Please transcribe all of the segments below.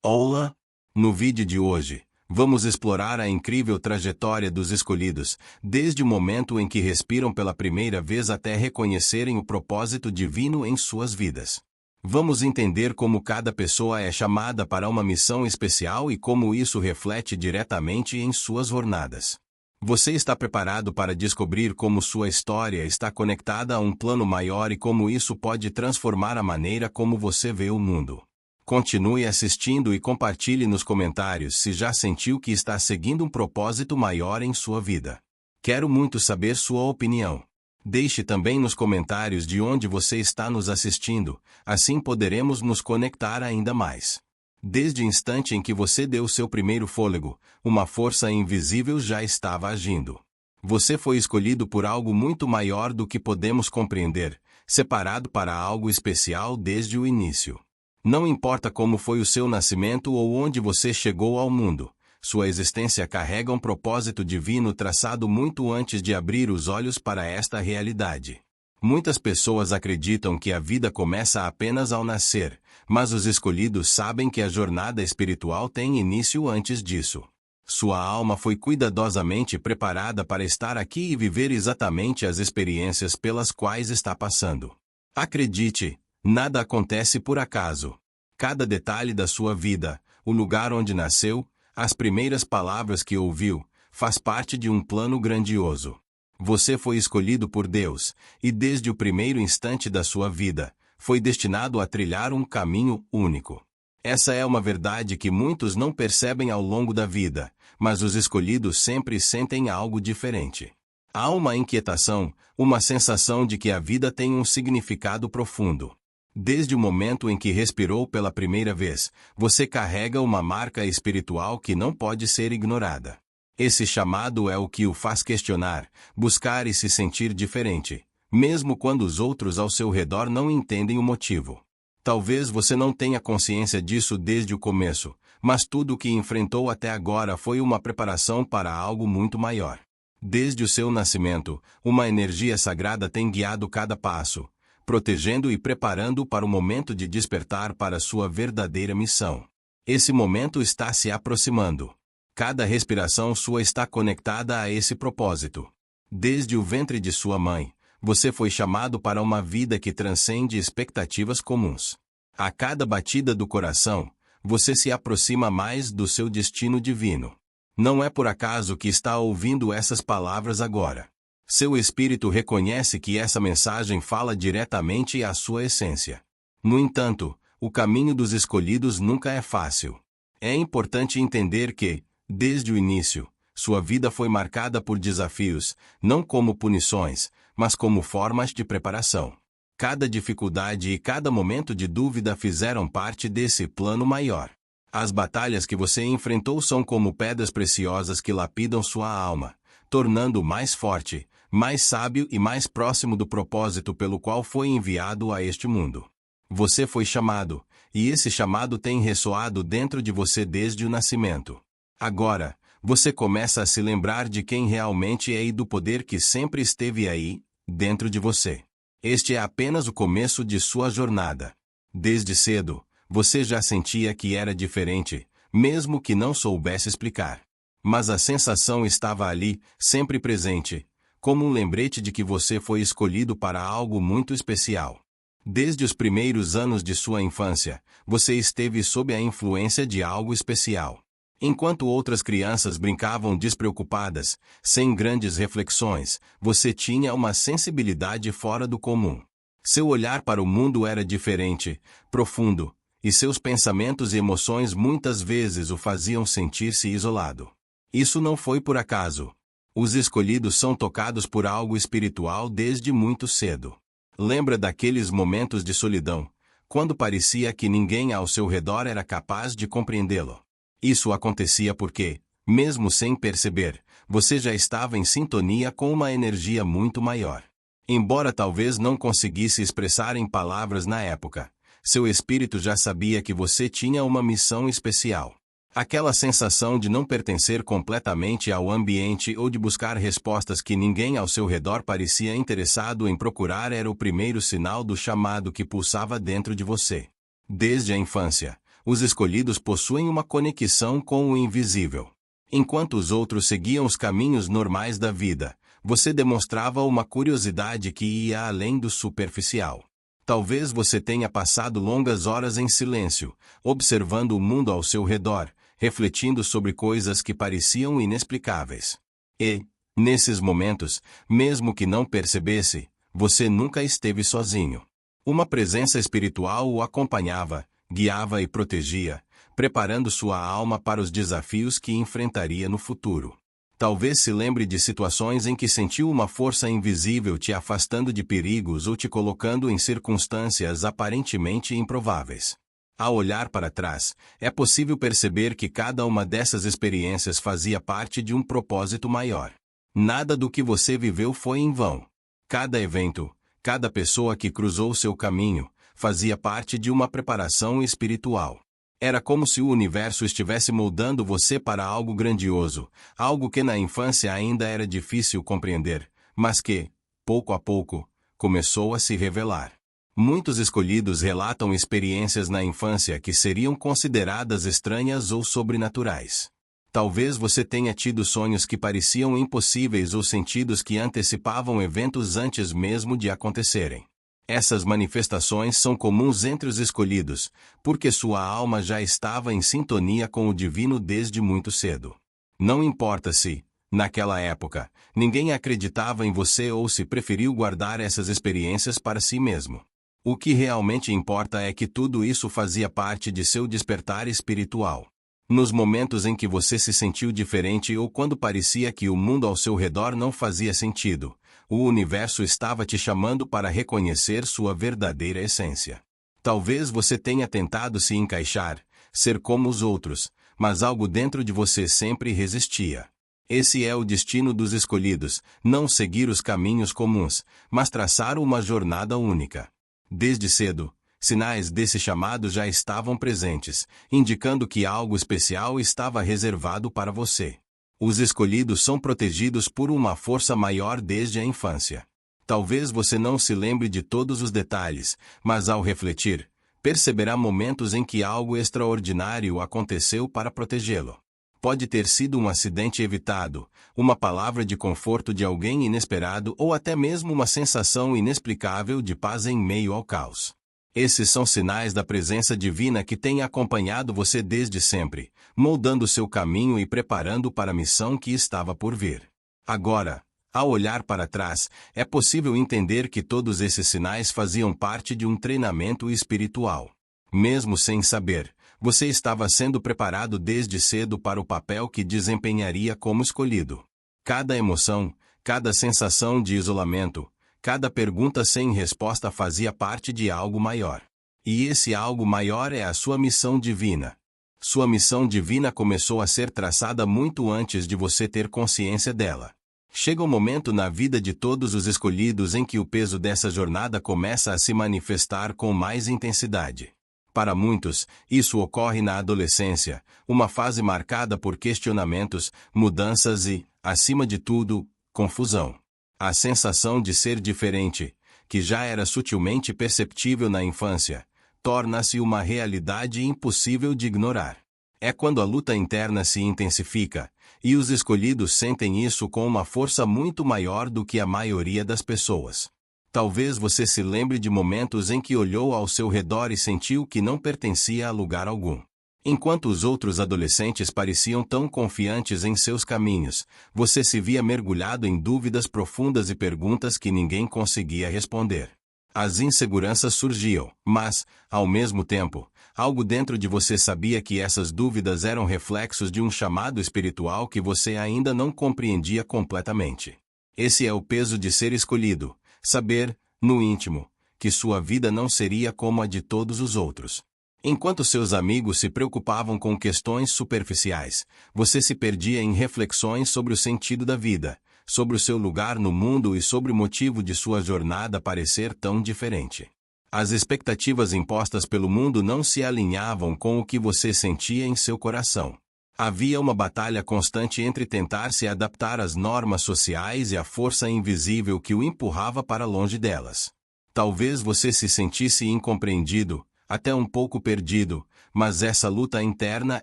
Olá! No vídeo de hoje, vamos explorar a incrível trajetória dos escolhidos, desde o momento em que respiram pela primeira vez até reconhecerem o propósito divino em suas vidas. Vamos entender como cada pessoa é chamada para uma missão especial e como isso reflete diretamente em suas jornadas. Você está preparado para descobrir como sua história está conectada a um plano maior e como isso pode transformar a maneira como você vê o mundo? Continue assistindo e compartilhe nos comentários se já sentiu que está seguindo um propósito maior em sua vida. Quero muito saber sua opinião. Deixe também nos comentários de onde você está nos assistindo, assim poderemos nos conectar ainda mais. Desde o instante em que você deu seu primeiro fôlego, uma força invisível já estava agindo. Você foi escolhido por algo muito maior do que podemos compreender, separado para algo especial desde o início. Não importa como foi o seu nascimento ou onde você chegou ao mundo, sua existência carrega um propósito divino traçado muito antes de abrir os olhos para esta realidade. Muitas pessoas acreditam que a vida começa apenas ao nascer, mas os escolhidos sabem que a jornada espiritual tem início antes disso. Sua alma foi cuidadosamente preparada para estar aqui e viver exatamente as experiências pelas quais está passando. Acredite, nada acontece por acaso. Cada detalhe da sua vida, o lugar onde nasceu, as primeiras palavras que ouviu, faz parte de um plano grandioso. Você foi escolhido por Deus, e desde o primeiro instante da sua vida, foi destinado a trilhar um caminho único. Essa é uma verdade que muitos não percebem ao longo da vida, mas os escolhidos sempre sentem algo diferente. Há uma inquietação, uma sensação de que a vida tem um significado profundo. Desde o momento em que respirou pela primeira vez, você carrega uma marca espiritual que não pode ser ignorada. Esse chamado é o que o faz questionar, buscar e se sentir diferente, mesmo quando os outros ao seu redor não entendem o motivo. Talvez você não tenha consciência disso desde o começo, mas tudo o que enfrentou até agora foi uma preparação para algo muito maior. Desde o seu nascimento, uma energia sagrada tem guiado cada passo, protegendo e preparando para o momento de despertar para sua verdadeira missão. Esse momento está se aproximando. Cada respiração sua está conectada a esse propósito. Desde o ventre de sua mãe, você foi chamado para uma vida que transcende expectativas comuns. A cada batida do coração, você se aproxima mais do seu destino divino. Não é por acaso que está ouvindo essas palavras agora. Seu espírito reconhece que essa mensagem fala diretamente à sua essência. No entanto, o caminho dos escolhidos nunca é fácil. É importante entender que, desde o início, sua vida foi marcada por desafios, não como punições, mas como formas de preparação. Cada dificuldade e cada momento de dúvida fizeram parte desse plano maior. As batalhas que você enfrentou são como pedras preciosas que lapidam sua alma, tornando-o mais forte, mais sábio e mais próximo do propósito pelo qual foi enviado a este mundo. Você foi chamado, e esse chamado tem ressoado dentro de você desde o nascimento. Agora, você começa a se lembrar de quem realmente é e do poder que sempre esteve aí, dentro de você. Este é apenas o começo de sua jornada. Desde cedo, você já sentia que era diferente, mesmo que não soubesse explicar. Mas a sensação estava ali, sempre presente, como um lembrete de que você foi escolhido para algo muito especial. Desde os primeiros anos de sua infância, você esteve sob a influência de algo especial. Enquanto outras crianças brincavam despreocupadas, sem grandes reflexões, você tinha uma sensibilidade fora do comum. Seu olhar para o mundo era diferente, profundo, e seus pensamentos e emoções muitas vezes o faziam sentir-se isolado. Isso não foi por acaso. Os escolhidos são tocados por algo espiritual desde muito cedo. Lembra daqueles momentos de solidão, quando parecia que ninguém ao seu redor era capaz de compreendê-lo? Isso acontecia porque, mesmo sem perceber, você já estava em sintonia com uma energia muito maior. Embora talvez não conseguisse expressar em palavras na época, seu espírito já sabia que você tinha uma missão especial. Aquela sensação de não pertencer completamente ao ambiente ou de buscar respostas que ninguém ao seu redor parecia interessado em procurar era o primeiro sinal do chamado que pulsava dentro de você. Desde a infância, Os escolhidos possuem uma conexão com o invisível. Enquanto os outros seguiam os caminhos normais da vida, você demonstrava uma curiosidade que ia além do superficial. Talvez você tenha passado longas horas em silêncio, observando o mundo ao seu redor, refletindo sobre coisas que pareciam inexplicáveis. E, nesses momentos, mesmo que não percebesse, você nunca esteve sozinho. Uma presença espiritual o acompanhava, guiava e protegia, preparando sua alma para os desafios que enfrentaria no futuro. Talvez se lembre de situações em que sentiu uma força invisível te afastando de perigos ou te colocando em circunstâncias aparentemente improváveis. Ao olhar para trás, é possível perceber que cada uma dessas experiências fazia parte de um propósito maior. Nada do que você viveu foi em vão. Cada evento, cada pessoa que cruzou seu caminho, fazia parte de uma preparação espiritual. Era como se o universo estivesse moldando você para algo grandioso, algo que na infância ainda era difícil compreender, mas que, pouco a pouco, começou a se revelar. Muitos escolhidos relatam experiências na infância que seriam consideradas estranhas ou sobrenaturais. Talvez você tenha tido sonhos que pareciam impossíveis ou sentidos que antecipavam eventos antes mesmo de acontecerem. Essas manifestações são comuns entre os escolhidos, porque sua alma já estava em sintonia com o divino desde muito cedo. Não importa se, naquela época, ninguém acreditava em você ou se preferiu guardar essas experiências para si mesmo. O que realmente importa é que tudo isso fazia parte de seu despertar espiritual. Nos momentos em que você se sentiu diferente ou quando parecia que o mundo ao seu redor não fazia sentido, o universo estava te chamando para reconhecer sua verdadeira essência. Talvez você tenha tentado se encaixar, ser como os outros, mas algo dentro de você sempre resistia. Esse é o destino dos escolhidos, não seguir os caminhos comuns, mas traçar uma jornada única. Desde cedo, sinais desse chamado já estavam presentes, indicando que algo especial estava reservado para você. Os escolhidos são protegidos por uma força maior desde a infância. Talvez você não se lembre de todos os detalhes, mas ao refletir, perceberá momentos em que algo extraordinário aconteceu para protegê-lo. Pode ter sido um acidente evitado, uma palavra de conforto de alguém inesperado ou até mesmo uma sensação inexplicável de paz em meio ao caos. Esses são sinais da presença divina que tem acompanhado você desde sempre, moldando seu caminho e preparando para a missão que estava por vir. Agora, ao olhar para trás, é possível entender que todos esses sinais faziam parte de um treinamento espiritual. Mesmo sem saber, você estava sendo preparado desde cedo para o papel que desempenharia como escolhido. Cada emoção, cada sensação de isolamento, cada pergunta sem resposta fazia parte de algo maior. E esse algo maior é a sua missão divina. Sua missão divina começou a ser traçada muito antes de você ter consciência dela. Chega um momento na vida de todos os escolhidos em que o peso dessa jornada começa a se manifestar com mais intensidade. Para muitos, isso ocorre na adolescência, uma fase marcada por questionamentos, mudanças e, acima de tudo, confusão. A sensação de ser diferente, que já era sutilmente perceptível na infância, torna-se uma realidade impossível de ignorar. É quando a luta interna se intensifica, e os escolhidos sentem isso com uma força muito maior do que a maioria das pessoas. Talvez você se lembre de momentos em que olhou ao seu redor e sentiu que não pertencia a lugar algum. Enquanto os outros adolescentes pareciam tão confiantes em seus caminhos, você se via mergulhado em dúvidas profundas e perguntas que ninguém conseguia responder. As inseguranças surgiam, mas, ao mesmo tempo, algo dentro de você sabia que essas dúvidas eram reflexos de um chamado espiritual que você ainda não compreendia completamente. Esse é o peso de ser escolhido, saber, no íntimo, que sua vida não seria como a de todos os outros. Enquanto seus amigos se preocupavam com questões superficiais, você se perdia em reflexões sobre o sentido da vida, sobre o seu lugar no mundo e sobre o motivo de sua jornada parecer tão diferente. As expectativas impostas pelo mundo não se alinhavam com o que você sentia em seu coração. Havia uma batalha constante entre tentar se adaptar às normas sociais e a força invisível que o empurrava para longe delas. Talvez você se sentisse incompreendido, até um pouco perdido, Mas essa luta interna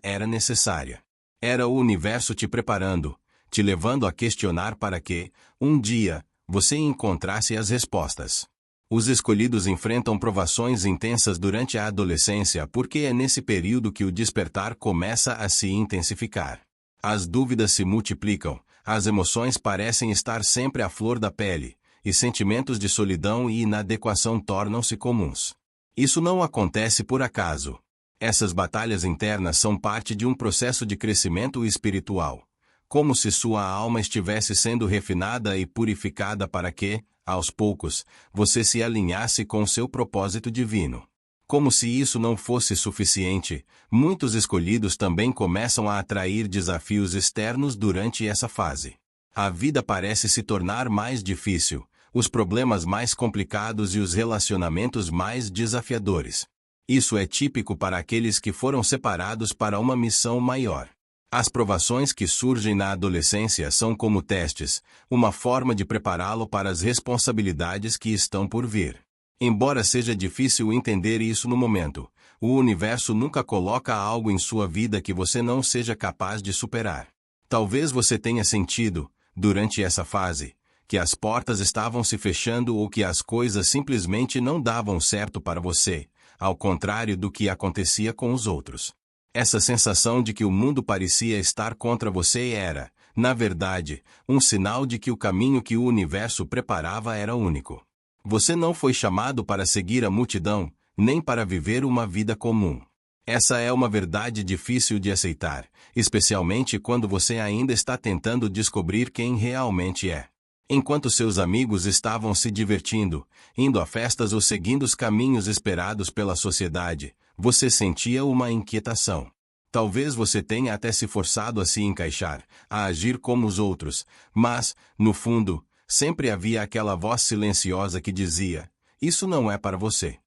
era necessária. Era o universo te preparando, te levando a questionar para que, um dia, você encontrasse as respostas. Os escolhidos enfrentam provações intensas durante a adolescência porque é nesse período que o despertar começa a se intensificar. As dúvidas se multiplicam, as emoções parecem estar sempre à flor da pele, e sentimentos de solidão e inadequação tornam-se comuns. Isso não acontece por acaso. Essas batalhas internas são parte de um processo de crescimento espiritual, como se sua alma estivesse sendo refinada e purificada para que, aos poucos, você se alinhasse com seu propósito divino. Como se isso não fosse suficiente, muitos escolhidos também começam a atrair desafios externos durante essa fase. A vida parece se tornar mais difícil, os problemas mais complicados e os relacionamentos mais desafiadores. Isso é típico para aqueles que foram separados para uma missão maior. As provações que surgem na adolescência são como testes, uma forma de prepará-lo para as responsabilidades que estão por vir. Embora seja difícil entender isso no momento, o universo nunca coloca algo em sua vida que você não seja capaz de superar. Talvez você tenha sentido, durante essa fase, que as portas estavam se fechando ou que as coisas simplesmente não davam certo para você, ao contrário do que acontecia com os outros. Essa sensação de que o mundo parecia estar contra você era, na verdade, um sinal de que o caminho que o universo preparava era único. Você não foi chamado para seguir a multidão, nem para viver uma vida comum. Essa é uma verdade difícil de aceitar, especialmente quando você ainda está tentando descobrir quem realmente é. Enquanto seus amigos estavam se divertindo, indo a festas ou seguindo os caminhos esperados pela sociedade, você sentia uma inquietação. Talvez você tenha até se forçado a se encaixar, a agir como os outros, mas, no fundo, sempre havia aquela voz silenciosa que dizia: isso não é para você.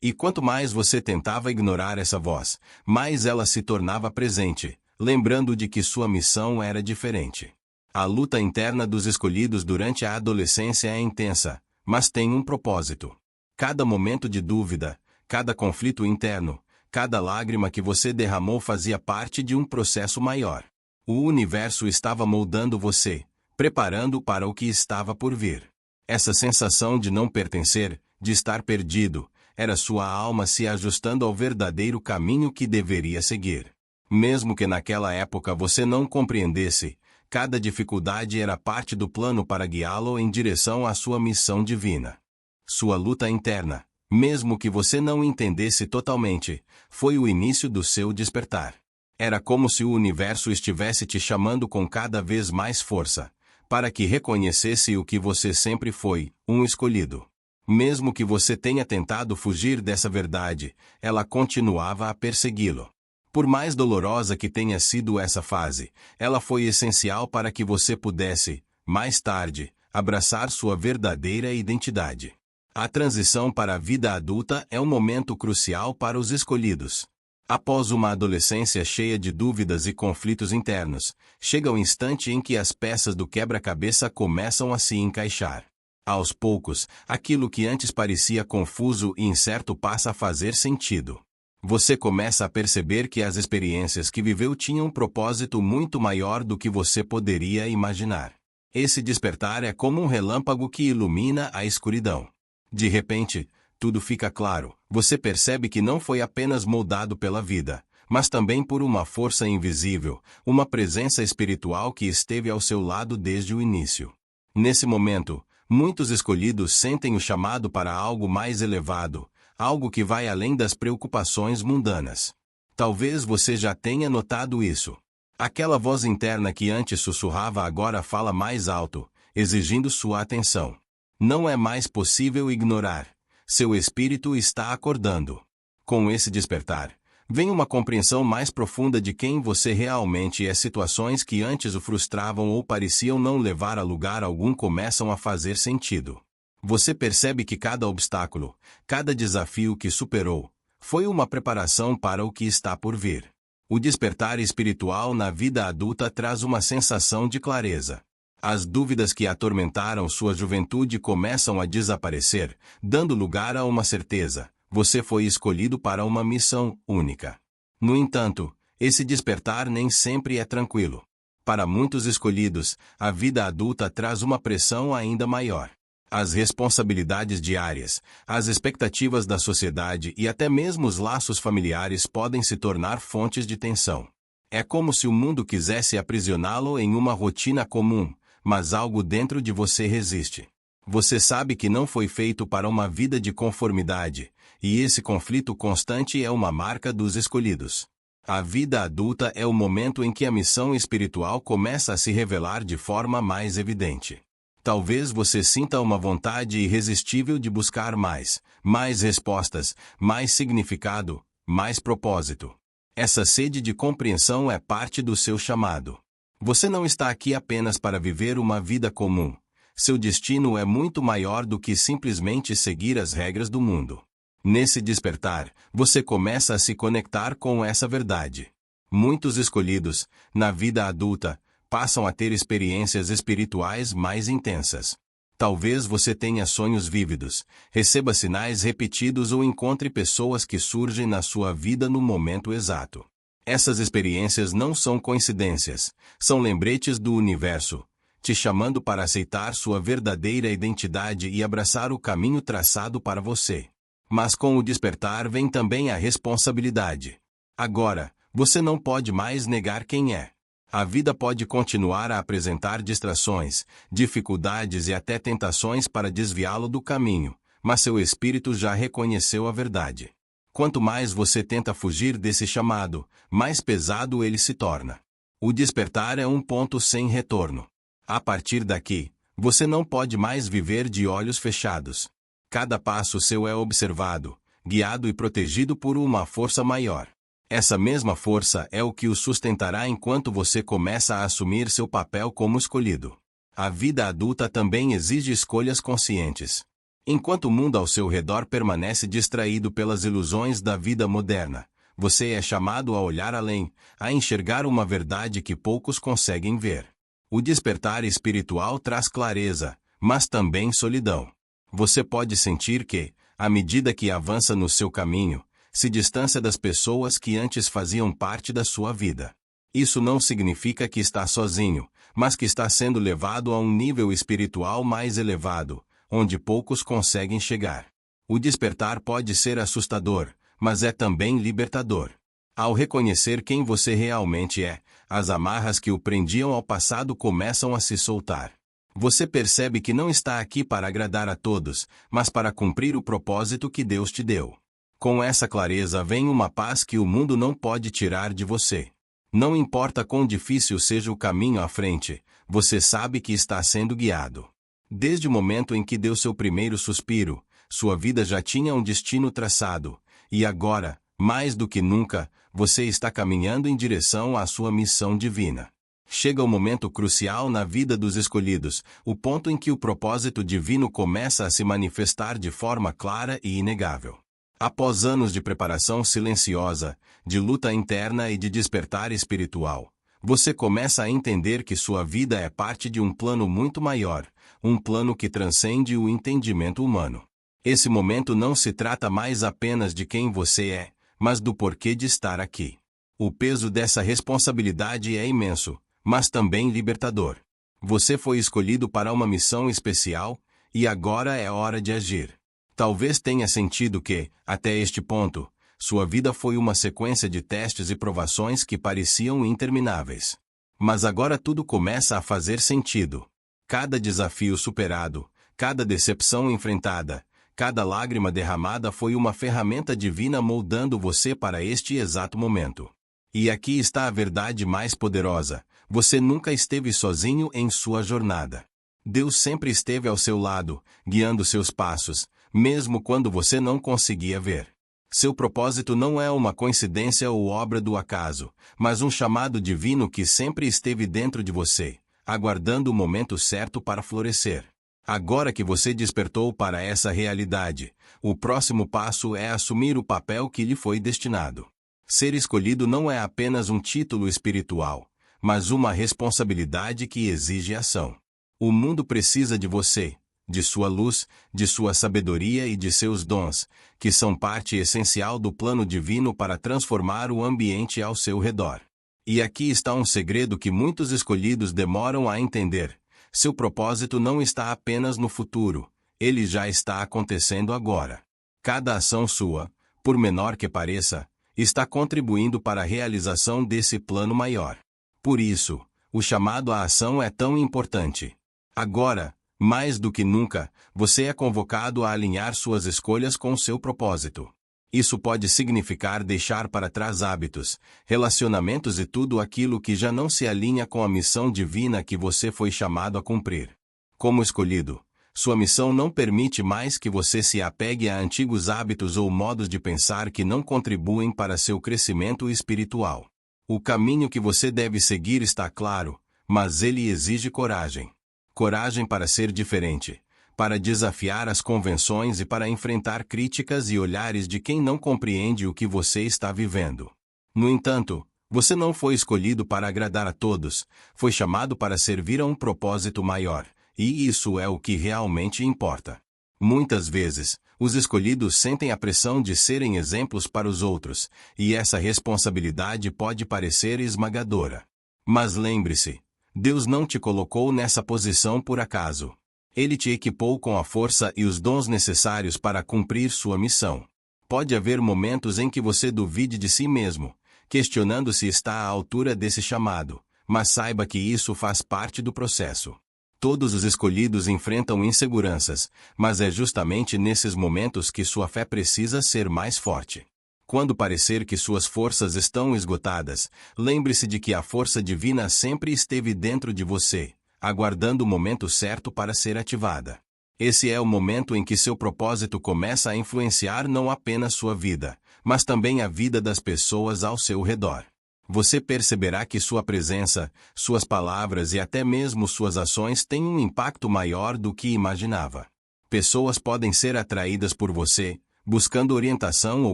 E quanto mais você tentava ignorar essa voz, mais ela se tornava presente, lembrando de que sua missão era diferente. A luta interna dos escolhidos durante a adolescência é intensa, mas tem um propósito. Cada momento de dúvida, cada conflito interno, cada lágrima que você derramou fazia parte de um processo maior. O universo estava moldando você, preparando-o para o que estava por vir. Essa sensação de não pertencer, de estar perdido, era sua alma se ajustando ao verdadeiro caminho que deveria seguir. Mesmo que naquela época você não compreendesse, cada dificuldade era parte do plano para guiá-lo em direção à sua missão divina. Sua luta interna, mesmo que você não entendesse totalmente, foi o início do seu despertar. Era como se o universo estivesse te chamando com cada vez mais força, para que reconhecesse o que você sempre foi, um escolhido. Mesmo que você tenha tentado fugir dessa verdade, ela continuava a persegui-lo. Por mais dolorosa que tenha sido essa fase, ela foi essencial para que você pudesse, mais tarde, abraçar sua verdadeira identidade. A transição para a vida adulta é um momento crucial para os escolhidos. Após uma adolescência cheia de dúvidas e conflitos internos, chega o instante em que as peças do quebra-cabeça começam a se encaixar. Aos poucos, aquilo que antes parecia confuso e incerto passa a fazer sentido. Você começa a perceber que as experiências que viveu tinham um propósito muito maior do que você poderia imaginar. Esse despertar é como um relâmpago que ilumina a escuridão. De repente, tudo fica claro. Você percebe que não foi apenas moldado pela vida, mas também por uma força invisível, uma presença espiritual que esteve ao seu lado desde o início. Nesse momento, muitos escolhidos sentem o chamado para algo mais elevado, algo que vai além das preocupações mundanas. Talvez você já tenha notado isso. Aquela voz interna que antes sussurrava agora fala mais alto, exigindo sua atenção. Não é mais possível ignorar. Seu espírito está acordando. Com esse despertar, vem uma compreensão mais profunda de quem você realmente é. Situações que antes o frustravam ou pareciam não levar a lugar algum começam a fazer sentido. Você percebe que cada obstáculo, cada desafio que superou, foi uma preparação para o que está por vir. O despertar espiritual na vida adulta traz uma sensação de clareza. As dúvidas que atormentaram sua juventude começam a desaparecer, dando lugar a uma certeza: você foi escolhido para uma missão única. No entanto, esse despertar nem sempre é tranquilo. Para muitos escolhidos, a vida adulta traz uma pressão ainda maior. As responsabilidades diárias, as expectativas da sociedade e até mesmo os laços familiares podem se tornar fontes de tensão. É como se o mundo quisesse aprisioná-lo em uma rotina comum, mas algo dentro de você resiste. Você sabe que não foi feito para uma vida de conformidade, e esse conflito constante é uma marca dos escolhidos. A vida adulta é o momento em que a missão espiritual começa a se revelar de forma mais evidente. Talvez você sinta uma vontade irresistível de buscar mais respostas, mais significado, mais propósito. Essa sede de compreensão é parte do seu chamado. Você não está aqui apenas para viver uma vida comum. Seu destino é muito maior do que simplesmente seguir as regras do mundo. Nesse despertar, você começa a se conectar com essa verdade. Muitos escolhidos, na vida adulta, passam a ter experiências espirituais mais intensas. Talvez você tenha sonhos vívidos, receba sinais repetidos ou encontre pessoas que surgem na sua vida no momento exato. Essas experiências não são coincidências, são lembretes do universo, te chamando para aceitar sua verdadeira identidade e abraçar o caminho traçado para você. Mas com o despertar vem também a responsabilidade. Agora, você não pode mais negar quem é. A vida pode continuar a apresentar distrações, dificuldades e até tentações para desviá-lo do caminho, mas seu espírito já reconheceu a verdade. Quanto mais você tenta fugir desse chamado, mais pesado ele se torna. O despertar é um ponto sem retorno. A partir daqui, você não pode mais viver de olhos fechados. Cada passo seu é observado, guiado e protegido por uma força maior. Essa mesma força é o que o sustentará enquanto você começa a assumir seu papel como escolhido. A vida adulta também exige escolhas conscientes. Enquanto o mundo ao seu redor permanece distraído pelas ilusões da vida moderna, você é chamado a olhar além, a enxergar uma verdade que poucos conseguem ver. O despertar espiritual traz clareza, mas também solidão. Você pode sentir que, à medida que avança no seu caminho, se distancia das pessoas que antes faziam parte da sua vida. Isso não significa que está sozinho, mas que está sendo levado a um nível espiritual mais elevado, onde poucos conseguem chegar. O despertar pode ser assustador, mas é também libertador. Ao reconhecer quem você realmente é, as amarras que o prendiam ao passado começam a se soltar. Você percebe que não está aqui para agradar a todos, mas para cumprir o propósito que Deus te deu. Com essa clareza vem uma paz que o mundo não pode tirar de você. Não importa quão difícil seja o caminho à frente, você sabe que está sendo guiado. Desde o momento em que deu seu primeiro suspiro, sua vida já tinha um destino traçado, e agora, mais do que nunca, você está caminhando em direção à sua missão divina. Chega o momento crucial na vida dos escolhidos, o ponto em que o propósito divino começa a se manifestar de forma clara e inegável. Após anos de preparação silenciosa, de luta interna e de despertar espiritual, você começa a entender que sua vida é parte de um plano muito maior, um plano que transcende o entendimento humano. Esse momento não se trata mais apenas de quem você é, mas do porquê de estar aqui. O peso dessa responsabilidade é imenso, mas também libertador. Você foi escolhido para uma missão especial, e agora é hora de agir. Talvez tenha sentido que, até este ponto, sua vida foi uma sequência de testes e provações que pareciam intermináveis. Mas agora tudo começa a fazer sentido. Cada desafio superado, cada decepção enfrentada, cada lágrima derramada foi uma ferramenta divina moldando você para este exato momento. E aqui está a verdade mais poderosa: você nunca esteve sozinho em sua jornada. Deus sempre esteve ao seu lado, guiando seus passos, mesmo quando você não conseguia ver. Seu propósito não é uma coincidência ou obra do acaso, mas um chamado divino que sempre esteve dentro de você, aguardando o momento certo para florescer. Agora que você despertou para essa realidade, o próximo passo é assumir o papel que lhe foi destinado. Ser escolhido não é apenas um título espiritual, mas uma responsabilidade que exige ação. O mundo precisa de você, de sua luz, de sua sabedoria e de seus dons, que são parte essencial do plano divino para transformar o ambiente ao seu redor. E aqui está um segredo que muitos escolhidos demoram a entender. Seu propósito não está apenas no futuro, ele já está acontecendo agora. Cada ação sua, por menor que pareça, está contribuindo para a realização desse plano maior. Por isso, o chamado à ação é tão importante. Agora, mais do que nunca, você é convocado a alinhar suas escolhas com seu propósito. Isso pode significar deixar para trás hábitos, relacionamentos e tudo aquilo que já não se alinha com a missão divina que você foi chamado a cumprir. Como escolhido, sua missão não permite mais que você se apegue a antigos hábitos ou modos de pensar que não contribuem para seu crescimento espiritual. O caminho que você deve seguir está claro, mas ele exige coragem. Coragem para ser diferente, para desafiar as convenções e para enfrentar críticas e olhares de quem não compreende o que você está vivendo. No entanto, você não foi escolhido para agradar a todos, foi chamado para servir a um propósito maior, e isso é o que realmente importa. Muitas vezes, os escolhidos sentem a pressão de serem exemplos para os outros, e essa responsabilidade pode parecer esmagadora. Mas lembre-se, Deus não te colocou nessa posição por acaso. Ele te equipou com a força e os dons necessários para cumprir sua missão. Pode haver momentos em que você duvide de si mesmo, questionando se está à altura desse chamado, mas saiba que isso faz parte do processo. Todos os escolhidos enfrentam inseguranças, mas é justamente nesses momentos que sua fé precisa ser mais forte. Quando parecer que suas forças estão esgotadas, lembre-se de que a força divina sempre esteve dentro de você, aguardando o momento certo para ser ativada. Esse é o momento em que seu propósito começa a influenciar não apenas sua vida, mas também a vida das pessoas ao seu redor. Você perceberá que sua presença, suas palavras e até mesmo suas ações têm um impacto maior do que imaginava. Pessoas podem ser atraídas por você, buscando orientação ou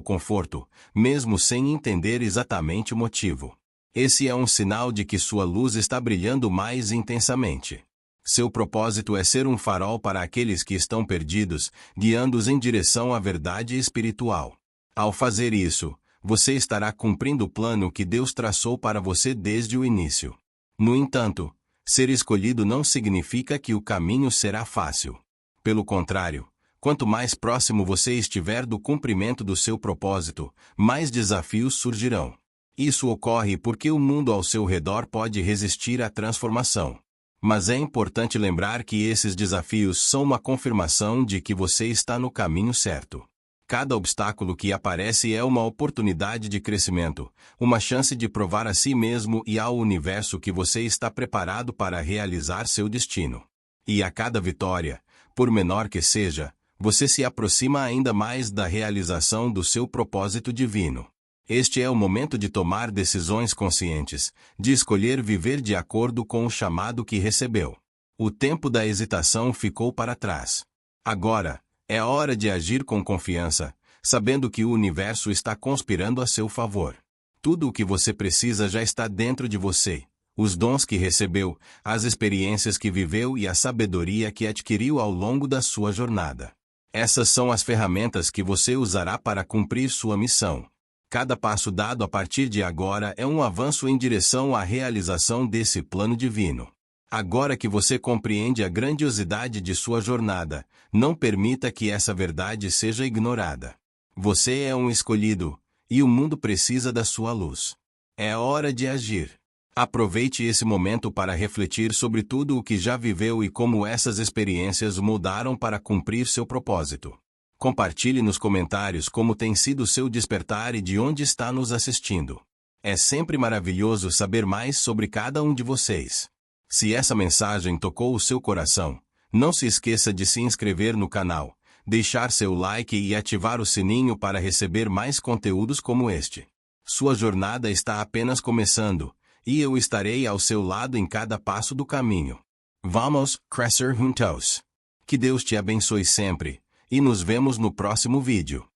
conforto, mesmo sem entender exatamente o motivo. Esse é um sinal de que sua luz está brilhando mais intensamente. Seu propósito é ser um farol para aqueles que estão perdidos, guiando-os em direção à verdade espiritual. Ao fazer isso, você estará cumprindo o plano que Deus traçou para você desde o início. No entanto, ser escolhido não significa que o caminho será fácil. Pelo contrário, quanto mais próximo você estiver do cumprimento do seu propósito, mais desafios surgirão. Isso ocorre porque o mundo ao seu redor pode resistir à transformação. Mas é importante lembrar que esses desafios são uma confirmação de que você está no caminho certo. Cada obstáculo que aparece é uma oportunidade de crescimento, uma chance de provar a si mesmo e ao universo que você está preparado para realizar seu destino. E a cada vitória, por menor que seja, você se aproxima ainda mais da realização do seu propósito divino. Este é o momento de tomar decisões conscientes, de escolher viver de acordo com o chamado que recebeu. O tempo da hesitação ficou para trás. Agora, é hora de agir com confiança, sabendo que o universo está conspirando a seu favor. Tudo o que você precisa já está dentro de você. Os dons que recebeu, as experiências que viveu e a sabedoria que adquiriu ao longo da sua jornada. Essas são as ferramentas que você usará para cumprir sua missão. Cada passo dado a partir de agora é um avanço em direção à realização desse plano divino. Agora que você compreende a grandiosidade de sua jornada, não permita que essa verdade seja ignorada. Você é um escolhido, e o mundo precisa da sua luz. É hora de agir. Aproveite esse momento para refletir sobre tudo o que já viveu e como essas experiências o moldaram para cumprir seu propósito. Compartilhe nos comentários como tem sido seu despertar e de onde está nos assistindo. É sempre maravilhoso saber mais sobre cada um de vocês. Se essa mensagem tocou o seu coração, não se esqueça de se inscrever no canal, deixar seu like e ativar o sininho para receber mais conteúdos como este. Sua jornada está apenas começando, e eu estarei ao seu lado em cada passo do caminho. Vamos crescer juntos. Que Deus te abençoe sempre, e nos vemos no próximo vídeo.